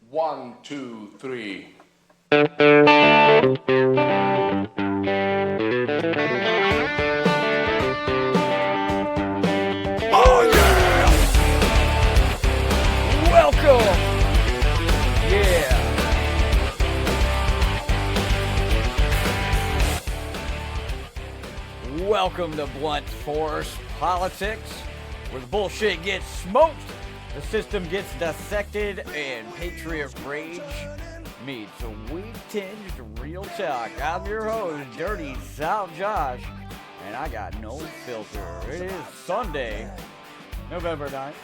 1, 2, 3. Oh yeah! Welcome! Yeah! Welcome to Blunt Force Politics, where the bullshit gets smoked, the system gets dissected, and patriot rage meets a weak-tinged real talk. I'm your host, Dirty South Josh, and I got no filter. It is Sunday, November 9th,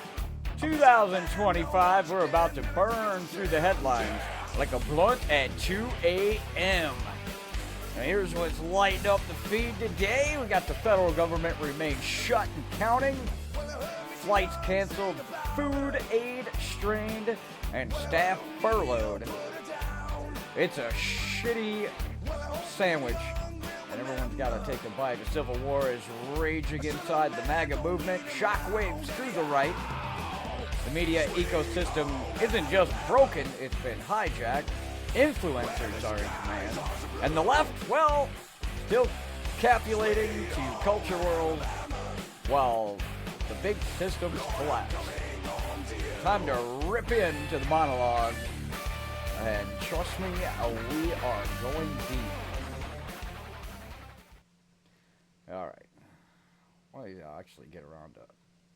2025. We're about to burn through the headlines like a blunt at 2 a.m. Now here's what's lighting up the feed today. We got the federal government remains shut and counting, flights canceled, food aid strained, and staff furloughed. It's a shitty sandwich, and everyone's got to take a bite. The Civil War is raging inside the MAGA movement, shockwaves through the right. The media ecosystem isn't just broken, it's been hijacked. Influencers are in command. And the left, well, still capitulating to culture world while the big systems collapse. Time to rip into the monologue. And trust me, we are going deep. All right. Well, yeah, I'll actually get around to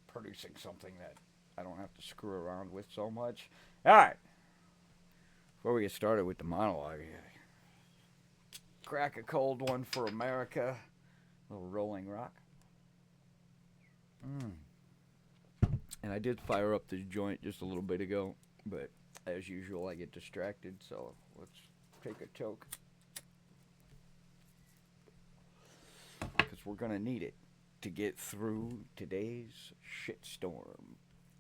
producing something that I don't have to screw around with so much. All right. Before we get started with the monologue, crack a cold one for America. A little Rolling Rock. And I did fire up this joint just a little bit ago, but as usual, I get distracted, so let's take a toke. Because we're going to need it to get through today's shitstorm.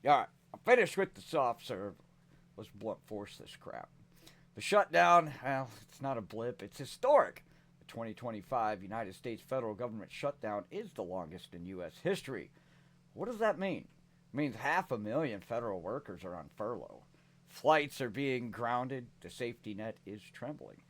All right, I'm finished with the soft serve. Let's blunt force this crap. The shutdown, well, it's not a blip, it's historic. The 2025 United States federal government shutdown is the longest in U.S. history. What does that mean? It means 500,000 federal workers are on furlough. Flights are being grounded. The safety net is trembling.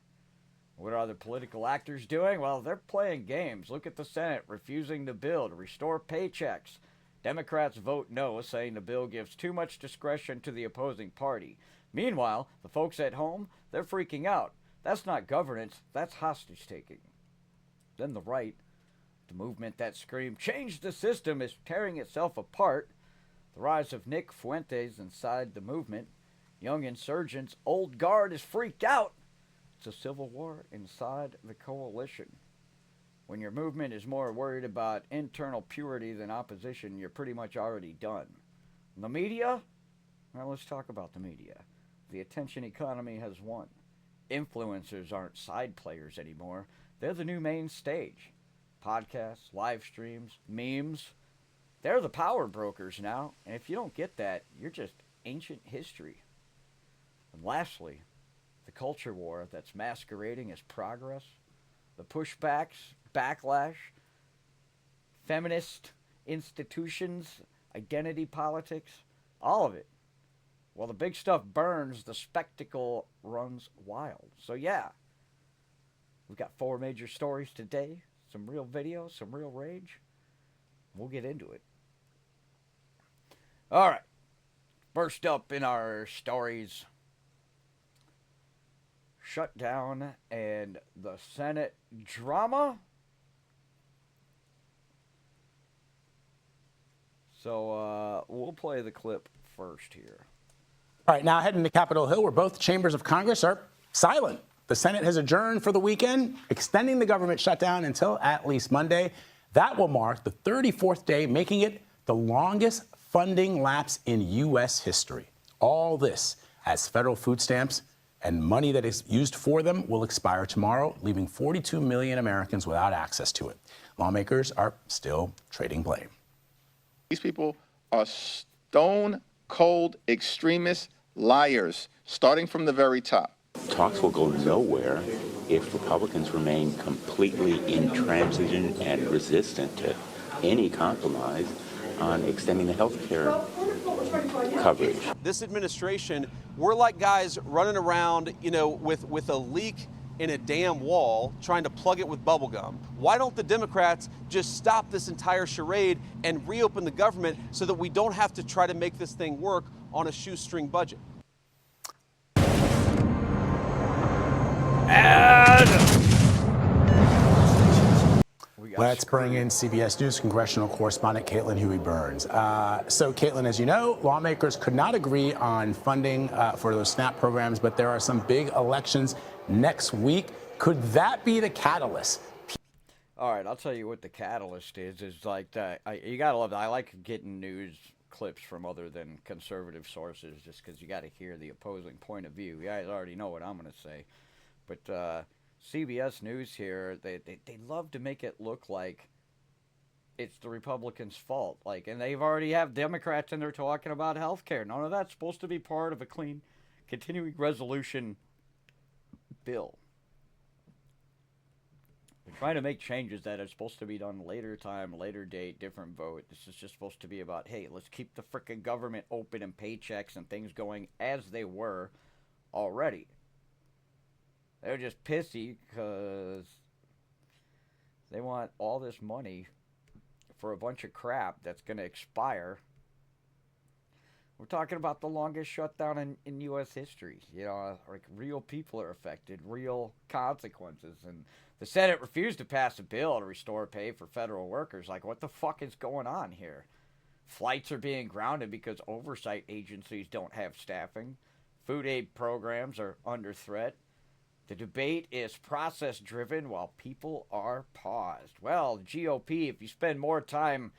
What are other political actors doing? Well, they're playing games. Look at the Senate refusing the bill to restore paychecks. Democrats vote no, saying the bill gives too much discretion to the opposing party. Meanwhile, the folks at home, they're freaking out. That's not governance, that's hostage-taking. Then the right, the movement that screamed, "Change the system," is tearing itself apart. The rise of Nick Fuentes inside the movement. Young insurgents, old guard is freaked out. It's a civil war inside the coalition. When your movement is more worried about internal purity than opposition, you're pretty much already done. And the media? Well, let's talk about the media. The attention economy has won. Influencers aren't side players anymore. They're the new main stage. Podcasts, live streams, memes. They're the power brokers now. And if you don't get that, you're just ancient history. And lastly, the culture war that's masquerading as progress. The pushbacks, backlash, feminist institutions, identity politics, all of it. While the big stuff burns, the spectacle runs wild. So yeah, we've got 4 major stories today. Some real video, some real rage. We'll get into it. All right. First up in our stories, Shutdown and the Senate drama. So we'll play the clip first here. All right, now heading to Capitol Hill, where both chambers of Congress are silent. The Senate has adjourned for the weekend, extending the government shutdown until at least Monday. That will mark the 34th day, making it the longest funding lapse in U.S. history. All this as federal food stamps and money that is used for them will expire tomorrow, leaving 42 million Americans without access to it. Lawmakers are still trading blame. These people are stone cold extremist liars, starting from the very top. Talks will go nowhere if Republicans remain completely intransigent and resistant to any compromise. on extending the health care coverage. This administration, we're like guys running around, with a leak in a damn wall, trying to plug it with bubble gum. Why don't the Democrats just stop this entire charade and reopen the government so that we don't have to try to make this thing work on a shoestring budget? Let's bring in CBS News congressional correspondent Caitlin Huey-Burns. So, Caitlin, as you know, lawmakers could not agree on funding for those SNAP programs, but there are some big elections next week. Could that be the catalyst? All right, I'll tell you what the catalyst is like that. You got to love that. I like getting news clips from other than conservative sources just because you got to hear the opposing point of view. You guys already know what I'm going to say. But CBS News here, they love to make it look like it's the Republicans' fault. And they've already have Democrats in there talking about health care. None of that's supposed to be part of a clean continuing resolution bill. They're trying to make changes that are supposed to be done later time, later date, different vote. This is just supposed to be about, hey, let's keep the frickin' government open and paychecks and things going as they were already. They're just pissy because they want all this money for a bunch of crap that's going to expire. We're talking about the longest shutdown in U.S. history. Real people are affected, real consequences. And the Senate refused to pass a bill to restore pay for federal workers. What the fuck is going on here? Flights are being grounded because oversight agencies don't have staffing. Food aid programs are under threat. The debate is process-driven while people are paused. Well, the GOP, if you spend more time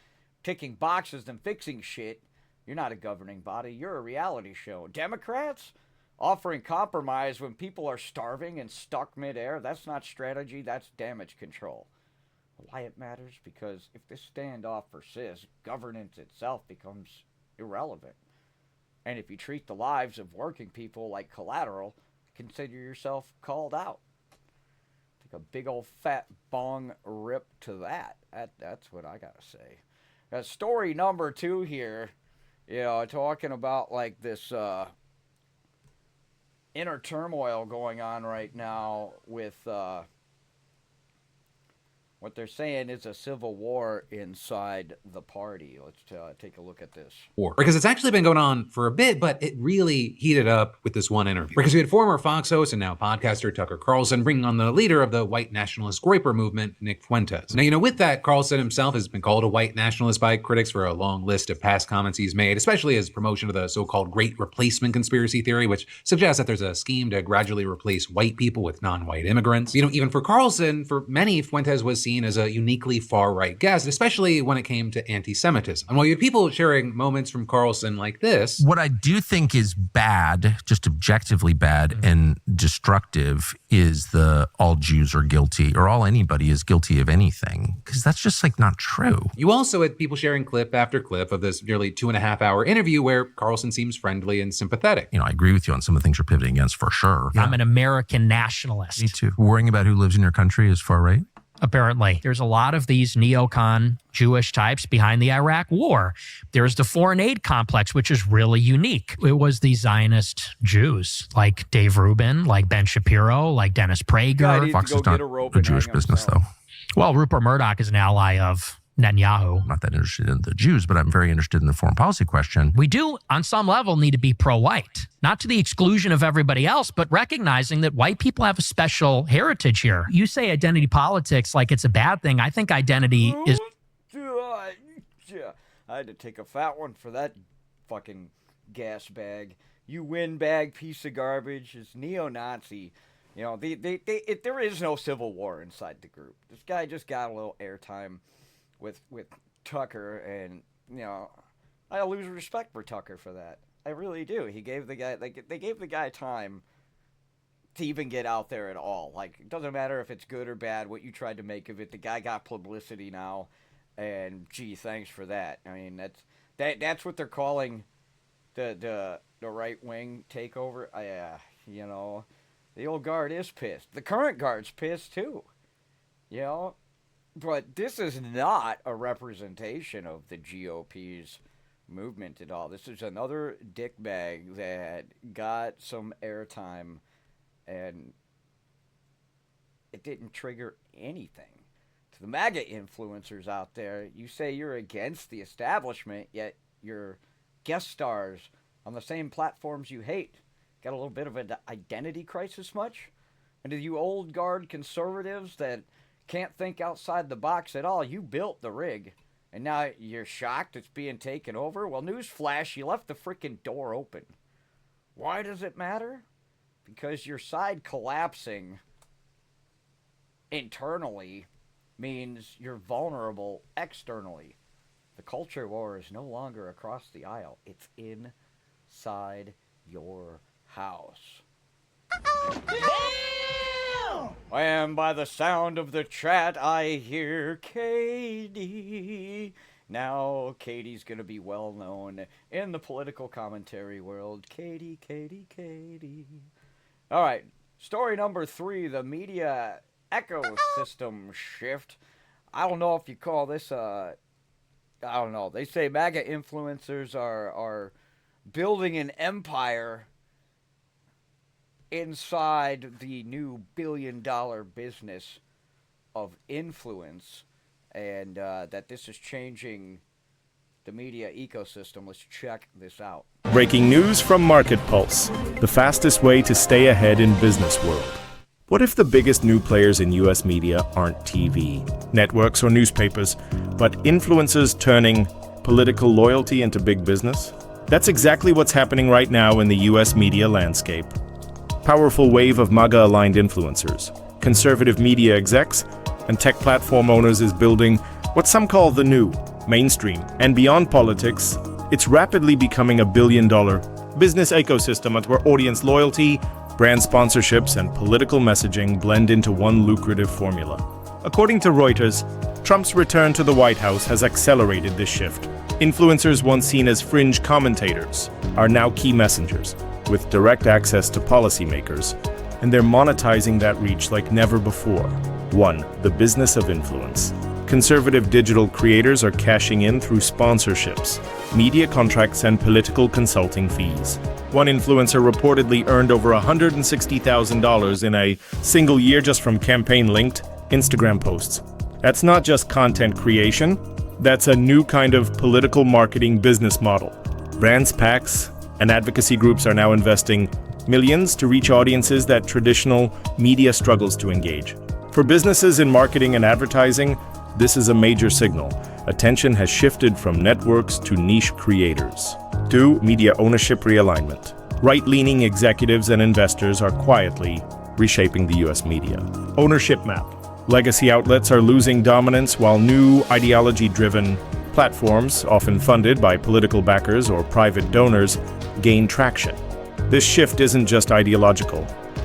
ticking boxes than fixing shit, you're not a governing body. You're a reality show. Democrats offering compromise when people are starving and stuck midair, that's not strategy, that's damage control. Why it matters? Because if this standoff persists, governance itself becomes irrelevant. And if you treat the lives of working people like collateral, consider yourself called out. Take a big old fat bong rip to that. That's what I gotta say. Story number 2 here, talking about this inner turmoil going on right now with what they're saying is a civil war inside the party. Let's take a look at this. Because it's actually been going on for a bit, but it really heated up with this one interview. Because we had former Fox host and now podcaster Tucker Carlson bringing on the leader of the white nationalist Groyper movement, Nick Fuentes. Now, with that, Carlson himself has been called a white nationalist by critics for a long list of past comments he's made, especially his promotion of the so-called Great Replacement conspiracy theory, which suggests that there's a scheme to gradually replace white people with non-white immigrants. Even for Carlson, for many, Fuentes was seen as a uniquely far-right guest, especially when it came to anti-Semitism. And while you have people sharing moments from Carlson like this, what I do think is bad, just objectively bad and destructive, is the all Jews are guilty or all anybody is guilty of anything, because that's just not true. You also had people sharing clip after clip of this nearly 2.5-hour interview where Carlson seems friendly and sympathetic. I agree with you on some of the things you're pivoting against for sure. I'm an American nationalist. Me too. Worrying about who lives in your country is far right. Apparently, there's a lot of these neocon Jewish types behind the Iraq war. There's the foreign aid complex, which is really unique. It was the Zionist Jews like Dave Rubin, like Ben Shapiro, like Dennis Prager. Fox is not a Jewish business, though. Well, Rupert Murdoch is an ally of Netanyahu. I'm not that interested in the Jews, but I'm very interested in the foreign policy question. We do, on some level, need to be pro-white, not to the exclusion of everybody else, but recognizing that white people have a special heritage here. You say identity politics like it's a bad thing. I think identity is... I had to take a fat one for that fucking gas bag. You windbag piece of garbage. It's neo-Nazi. There is no civil war inside the group. This guy just got a little airtime with Tucker, and I lose respect for Tucker for that. I really do. He gave the guy they gave the guy time to even get out there at all. It doesn't matter if it's good or bad what you tried to make of it. The guy got publicity now, and gee, thanks for that. I mean, that's what they're calling the right wing takeover. The old guard is pissed. The current guard's pissed too. But this is not a representation of the GOP's movement at all. This is another dickbag that got some airtime, and it didn't trigger anything. To the MAGA influencers out there, you say you're against the establishment, yet you're guest stars on the same platforms you hate. Got a little bit of an identity crisis much? And to you old guard conservatives that can't think outside the box at all, you built the rig, and now you're shocked it's being taken over? Well, newsflash, you left the freaking door open. Why does it matter? Because your side collapsing internally means you're vulnerable externally. The culture war is no longer across the aisle. It's inside your house. And by the sound of the chat, I hear Katie. Now, Katie's going to be well known in the political commentary world. Katie, Katie, Katie. All right, story number 3, the media ecosystem shift. I don't know if you call this I don't know. They say MAGA influencers are building an empire inside the new billion-dollar business of influence, and that this is changing the media ecosystem. Let's check this out. Breaking news from Market Pulse, the fastest way to stay ahead in business world. What if the biggest new players in US media aren't TV, networks, or newspapers, but influencers turning political loyalty into big business? That's exactly what's happening right now in the US media landscape. Powerful wave of MAGA-aligned influencers, conservative media execs, and tech platform owners is building what some call the new mainstream. And beyond politics, it's rapidly becoming a billion-dollar business ecosystem where audience loyalty, brand sponsorships, and political messaging blend into one lucrative formula. According to Reuters, Trump's return to the White House has accelerated this shift. Influencers once seen as fringe commentators are now key messengers, with direct access to policymakers, and they're monetizing that reach like never before. 1. The business of influence. Conservative digital creators are cashing in through sponsorships, media contracts, and political consulting fees. One influencer reportedly earned over $160,000 in a single year just from campaign-linked Instagram posts. That's not just content creation, that's a new kind of political marketing business model. Brands, PACs, and advocacy groups are now investing millions to reach audiences that traditional media struggles to engage. For businesses in marketing and advertising, this is a major signal. Attention has shifted from networks to niche creators. 2. Media ownership realignment. Right-leaning executives and investors are quietly reshaping the US media. Ownership map. Legacy outlets are losing dominance while new ideology-driven platforms, often funded by political backers or private donors, gain traction. This shift isn't just ideological.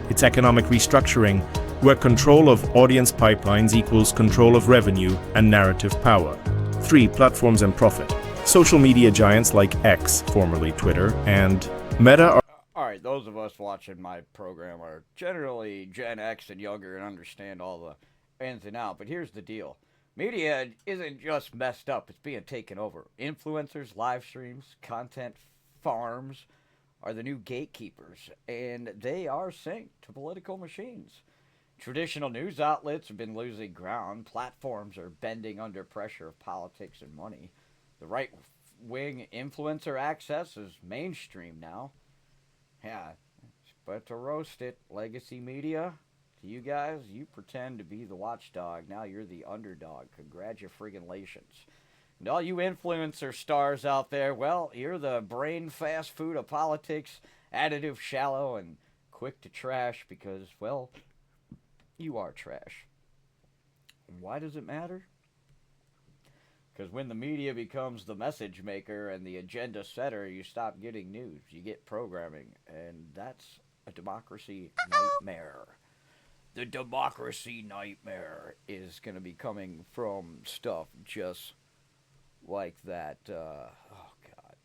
It's economic restructuring, where control of audience pipelines equals control of revenue and narrative power. 3. Platforms and profit. Social media giants like X, formerly Twitter, and Meta are... All right, those of us watching my program are generally Gen X and younger and understand all the ins and outs, but here's the deal. Media isn't just messed up, it's being taken over. Influencers, live streams, content farms are the new gatekeepers, and they are synced to political machines. Traditional news outlets have been losing ground. Platforms are bending under pressure of politics and money. The right-wing influencer access is mainstream now. Yeah, but to roast it, legacy media, to you guys, you pretend to be the watchdog. Now you're the underdog. Congratulations. And all you influencer stars out there, well, you're the brain fast food of politics, additive, shallow, and quick to trash because, well, you are trash. Why does it matter? Because when the media becomes the message maker and the agenda setter, you stop getting news. You get programming, and that's a democracy nightmare. The democracy nightmare is going to be coming from stuff just like that. Oh, God.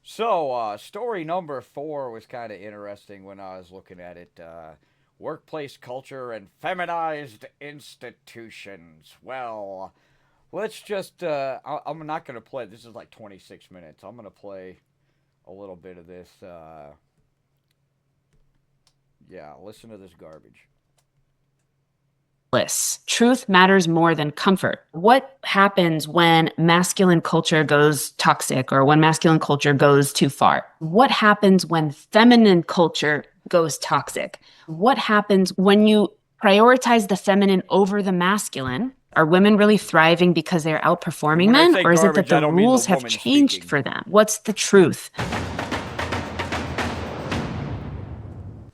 So, story number 4 was kind of interesting when I was looking at it. workplace culture and feminized institutions. Well, let's just, I'm not going to play, this is like 26 minutes. I'm going to play a little bit of this. Yeah, listen to this garbage. Truth matters more than comfort. What happens when masculine culture goes toxic or when masculine culture goes too far? What happens when feminine culture goes toxic? What happens when you prioritize the feminine over the masculine? Are women really thriving because they're outperforming men? Or is it that the rules have changed for them? What's the truth?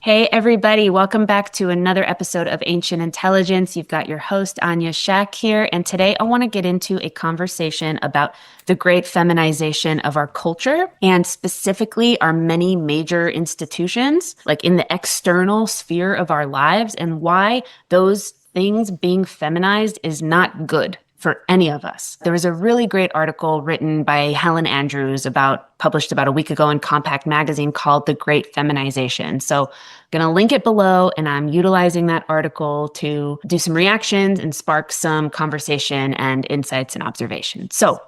Hey, everybody. Welcome back to another episode of Ancient Intelligence. You've got your host, Anya Shack here. And today I want to get into a conversation about the great feminization of our culture and specifically our many major institutions, like in the external sphere of our lives, and why those things being feminized is not good for any of us. There was a really great article written by Helen Andrews published about a week ago in Compact Magazine called The Great Feminization. So I'm going to link it below, and I'm utilizing that article to do some reactions and spark some conversation and insights and observations. So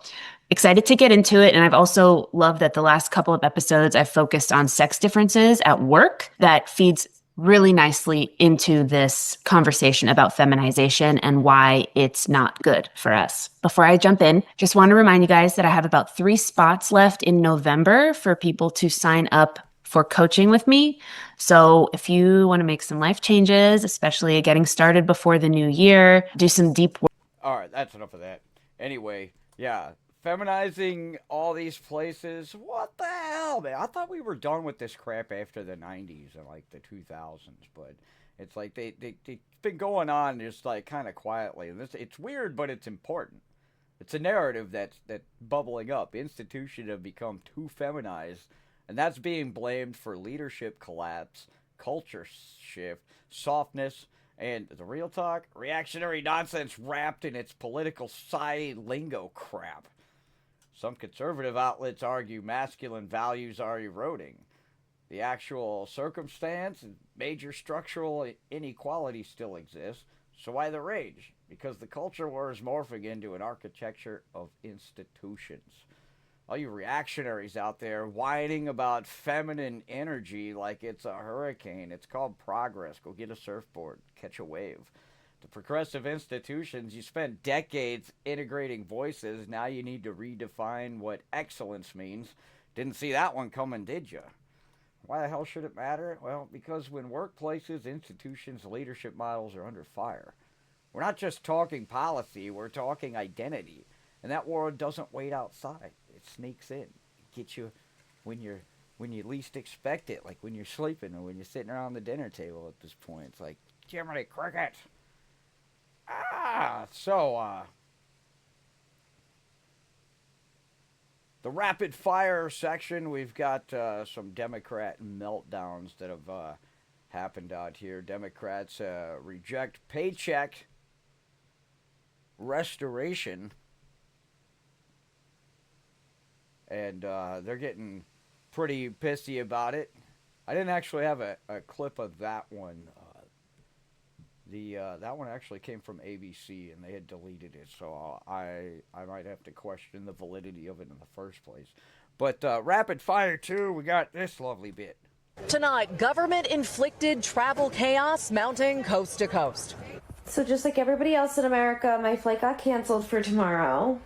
excited to get into it. And I've also loved that the last couple of episodes I've focused on sex differences at work that feeds really nicely into this conversation about feminization and why it's not good for us. Before I jump in, just want to remind you guys that I have about 3 spots left in November for people to sign up for coaching with me. So if you want to make some life changes, especially getting started before the new year, do some deep work. All right, that's enough of that. Anyway, yeah. Feminizing all these places. What the hell, man? I thought we were done with this crap after the 90s and like the 2000s, but it's like they've been going on just like kind of quietly. And it's weird, but it's important. It's a narrative that's bubbling up. Institutions have become too feminized, and that's being blamed for leadership collapse, culture shift, softness, and the real talk, reactionary nonsense wrapped in its political society lingo crap. Some conservative outlets argue masculine values are eroding. The actual circumstance and major structural inequality still exists. So why the rage? Because the culture war is morphing into an architecture of institutions. All you reactionaries out there whining about feminine energy like it's a hurricane. It's called progress. Go get a surfboard. Catch a wave. The progressive institutions, you spent decades integrating voices. Now you need to redefine what excellence means. Didn't see that one coming, did you? Why the hell should it matter? Well, because when workplaces, institutions, leadership models are under fire, we're not just talking policy, we're talking identity. And that war doesn't wait outside. It sneaks in. It gets you when you least expect it, like when you're sleeping or when you're sitting around the dinner table at this point. It's like, Jiminy Cricket. The rapid fire section, we've got some Democrat meltdowns that have happened out here. Democrats reject paycheck restoration, and they're getting pretty pissy about it. I didn't actually have a clip of that one. That one actually came from ABC, and they had deleted it, so I might have to question the validity of it in the first place. But rapid fire, too, we got this lovely bit. Tonight, government-inflicted travel chaos mounting coast to coast. So just like everybody else in America, my flight got canceled for tomorrow.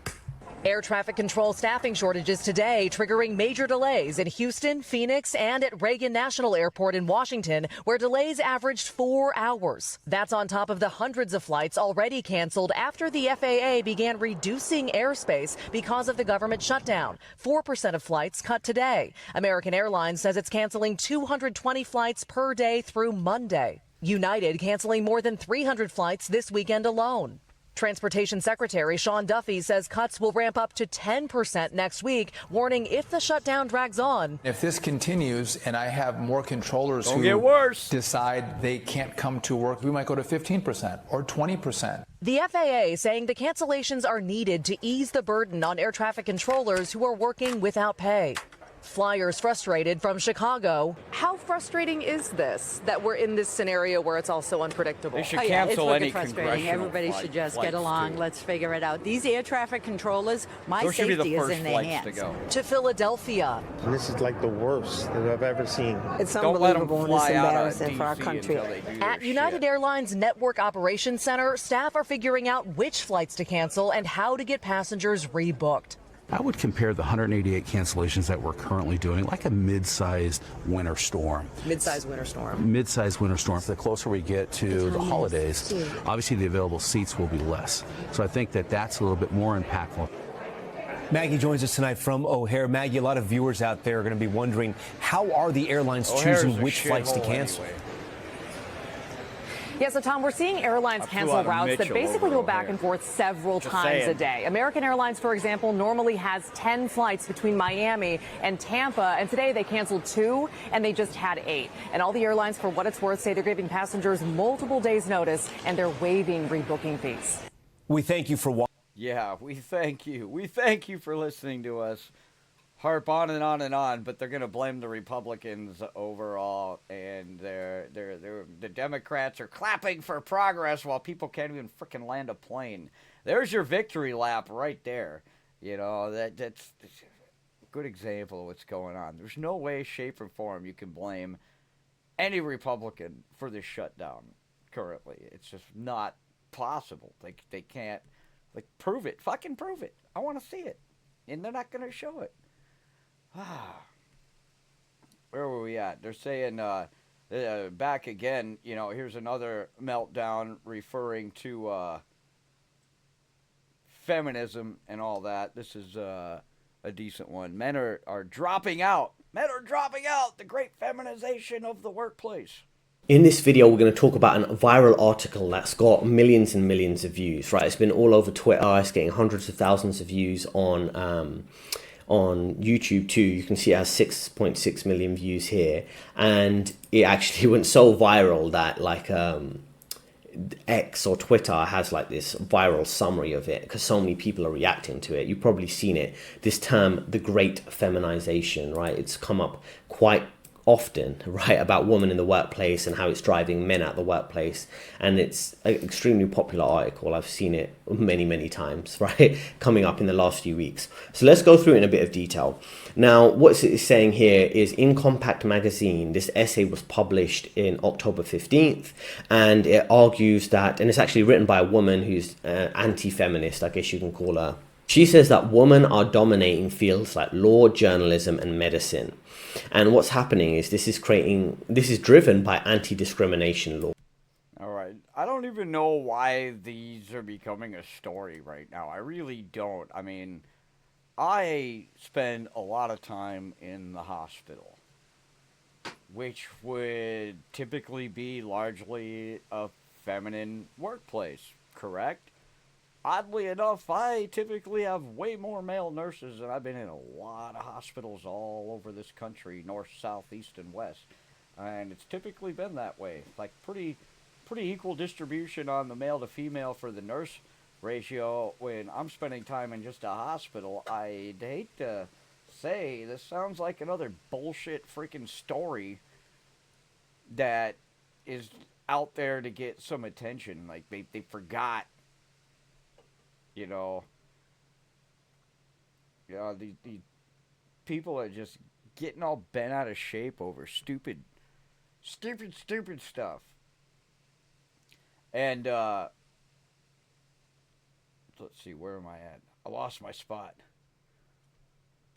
Air traffic control staffing shortages today, triggering major delays in Houston, Phoenix, and at Reagan National Airport in Washington, where delays averaged 4 hours. That's on top of the hundreds of flights already canceled after the FAA began reducing airspace because of the government shutdown. 4% of flights cut today. American Airlines says it's canceling 220 flights per day through Monday. United canceling more than 300 flights this weekend alone. Transportation Secretary Sean Duffy says cuts will ramp up to 10% next week, warning if the shutdown drags on. If this continues and I have more controllers who decide they can't come to work, we might go to 15% or 20%. The FAA saying the cancellations are needed to ease the burden on air traffic controllers who are working without pay. Flyers frustrated from Chicago. How frustrating is this that we're in this scenario where it's all so unpredictable? They should It's cancel wicked any frustrating. congressional Everybody should just flights, get along. too. Let's figure it out. These air traffic controllers, my Those should be the safety is first in their flights hands. to go. To Philadelphia. And this is like the worst that I've ever seen. It's Don't let them unbelievable and it's fly out of embarrassing for our DC country. until they do At their United shit. Airlines Network Operations Center, staff are figuring out which flights to cancel and how to get passengers rebooked. I would compare the 188 cancellations that we're currently doing like a mid-sized winter storm. Mid-sized winter storm. Mid-sized winter storm. The closer we get to the holidays, obviously the available seats will be less. So I think that that's a little bit more impactful. Maggie joins us tonight from O'Hare. Maggie, a lot of viewers out there are going to be wondering, how are the airlines choosing which flights to cancel? Anyway. Yeah, so Tom, we're seeing airlines cancel routes that basically go back and forth several times a day. American Airlines, for example, normally has 10 flights between Miami and Tampa, and today they canceled 2, and they just had 8. And all the airlines, for what it's worth, say they're giving passengers multiple days' notice, and they're waiving rebooking fees. We thank you for watching. Yeah, we thank you. We thank you for listening to us harp on and on and on, but they're going to blame the Republicans overall, and the Democrats are clapping for progress while people can't even freaking land a plane. There's your victory lap right there. You know, that's a good example of what's going on. There's no way, shape, or form you can blame any Republican for this shutdown currently. It's just not possible. They can't, prove it. Fucking prove it. I want to see it. And they're not going to show it. Where were we at? They're saying back again, you know, here's another meltdown referring to feminism and all that. This is a decent one. Men are dropping out. Men are dropping out. The great feminization of the workplace. In this video, we're going to talk about a viral article that's got millions and millions of views, right? It's been all over Twitter. It's getting hundreds of thousands of views on YouTube too. You can see it has 6.6 million views here, and it actually went so viral that X or Twitter has this viral summary of it because so many people are reacting to it. You've probably seen it, this term, the great feminization, right? It's come up quite often, right, about women in the workplace and how it's driving men out the workplace, and it's an extremely popular article. I've seen it many times, right, coming up in the last few weeks. So let's go through it in a bit of detail. Now, what it is saying here is in Compact magazine, this essay was published in October 15th, and it argues that, and it's actually written by a woman who's anti-feminist, I guess you can call her. She says that women are dominating fields like law, journalism, and medicine. And what's happening is this is driven by anti-discrimination law. All right. I don't even know why these are becoming a story right now. I really don't. I mean, I spend a lot of time in the hospital, which would typically be largely a feminine workplace, correct? Oddly enough, I typically have way more male nurses, and I've been in a lot of hospitals all over this country, north, south, east, and west. And it's typically been that way. Pretty equal distribution on the male to female for the nurse ratio. When I'm spending time in just a hospital, I'd hate to say this sounds like another bullshit freaking story that is out there to get some attention. They forgot. The people are just getting all bent out of shape over stupid stuff. And, let's see, where am I at? I lost my spot.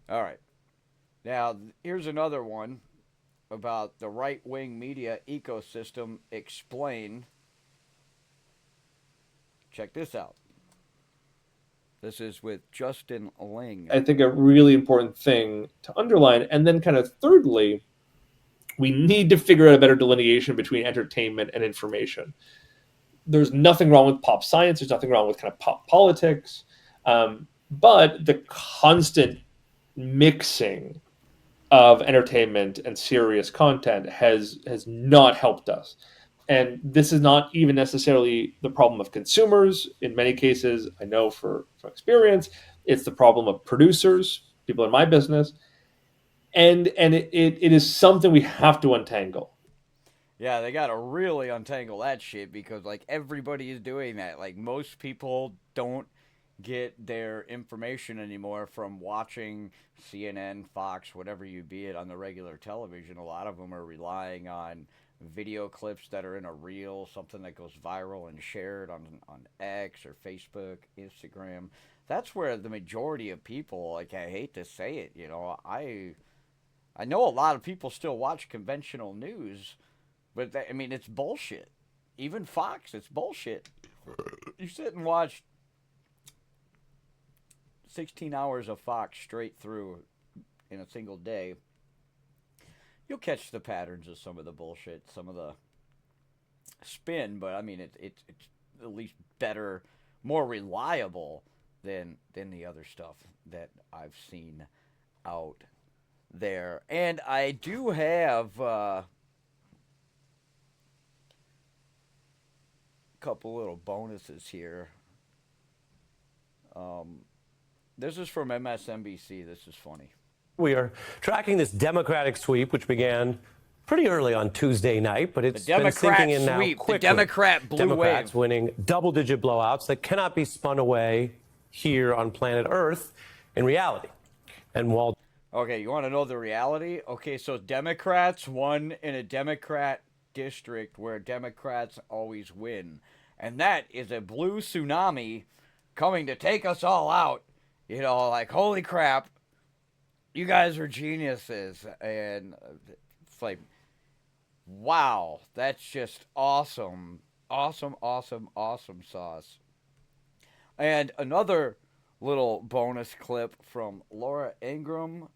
All right. Now, here's another one about the right-wing media ecosystem explained. Check this out. This is with Justin Ling. I think a really important thing to underline. And then kind of thirdly, we need to figure out a better delineation between entertainment and information. There's nothing wrong with pop science. There's nothing wrong with kind of pop politics. But the constant mixing of entertainment and serious content has not helped us. And this is not even necessarily the problem of consumers. In many cases, I know from experience, it's the problem of producers, people in my business. And it is something we have to untangle. Yeah, they gotta really untangle that shit because like everybody is doing that. Like most people don't get their information anymore from watching CNN, Fox, whatever you be it on the regular television. A lot of them are relying on video clips that are in a reel, something that goes viral and shared on X or Facebook, Instagram. That's where the majority of people, like I hate to say it, you know, I know a lot of people still watch conventional news, but I mean it's bullshit. Even Fox, it's bullshit. You sit and watch 16 hours of Fox straight through in a single day, you'll catch the patterns of some of the bullshit, some of the spin, but I mean it's at least better, more reliable than the other stuff that I've seen out there. And I do have a couple little bonuses here. This is from MSNBC. This is funny. We are tracking this Democratic sweep, which began pretty early on Tuesday night, but it's been sinking in now quickly. The Democrat blue Democrats wave. winning double-digit blowouts that cannot be spun away here on planet Earth in reality. And while... Okay, you want to know the reality? Okay, so Democrats won in a Democrat district where Democrats always win. And that is a blue tsunami coming to take us all out. You know, like, holy crap, you guys are geniuses. And it's like, wow, that's just awesome. Awesome, awesome, awesome sauce. And another little bonus clip from Laura Ingraham.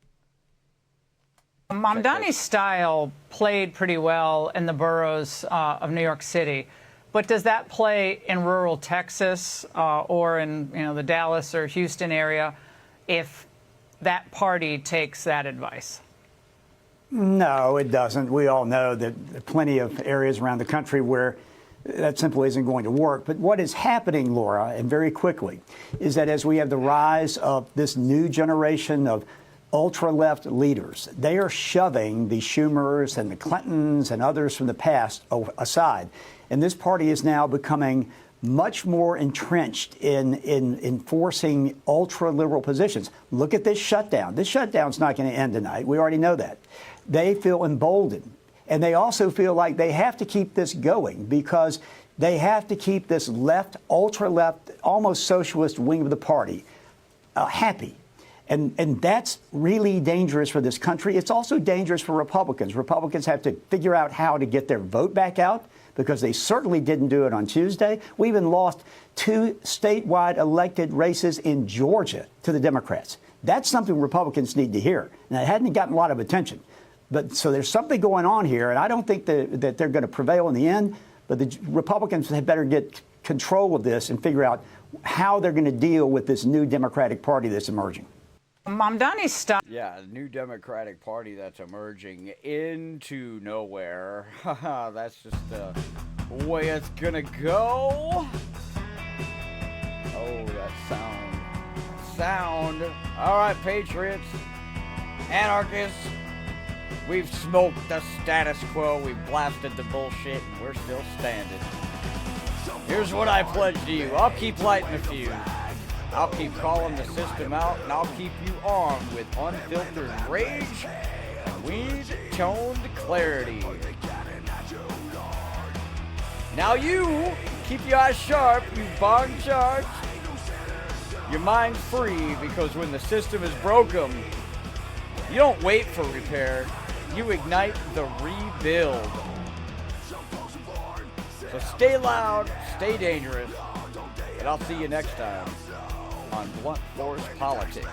Mamdani's style played pretty well in the boroughs of New York City. But does that play in rural Texas or in the Dallas or Houston area if that party takes that advice? No, it doesn't. We all know that there are plenty of areas around the country where that simply isn't going to work. But what is happening, Laura, and very quickly, is that as we have the rise of this new generation of ultra-left leaders, they are shoving the Schumers and the Clintons and others from the past aside. And this party is now becoming much more entrenched in enforcing ultra-liberal positions. Look at this shutdown. This shutdown's not going to end tonight. We already know that. They feel emboldened. And they also feel like they have to keep this going because they have to keep this left, ultra-left, almost socialist wing of the party happy. And that's really dangerous for this country. It's also dangerous for Republicans. Republicans have to figure out how to get their vote back out because they certainly didn't do it on Tuesday. We even lost 2 statewide elected races in Georgia to the Democrats. That's something Republicans need to hear. And it hadn't gotten a lot of attention. But so there's something going on here, and I don't think that they're going to prevail in the end. But the Republicans had better get control of this and figure out how they're going to deal with this new Democratic Party that's emerging. Mamdani's style. Yeah, the new Democratic Party that's emerging into nowhere. That's just the way it's going to go. Oh, that sound. All right, patriots, anarchists. We've smoked the status quo, we've blasted the bullshit, and we're still standing. Here's what I pledge to you. I'll keep lighting the fuse. I'll keep calling the system out, and I'll keep you armed with unfiltered rage and weed-toned clarity. Now you, keep your eyes sharp, you bong charge. Your mind free, because when the system is broken, you don't wait for repair. You ignite the rebuild. So stay loud, stay dangerous, and I'll see you next time on Blunt Force Politics.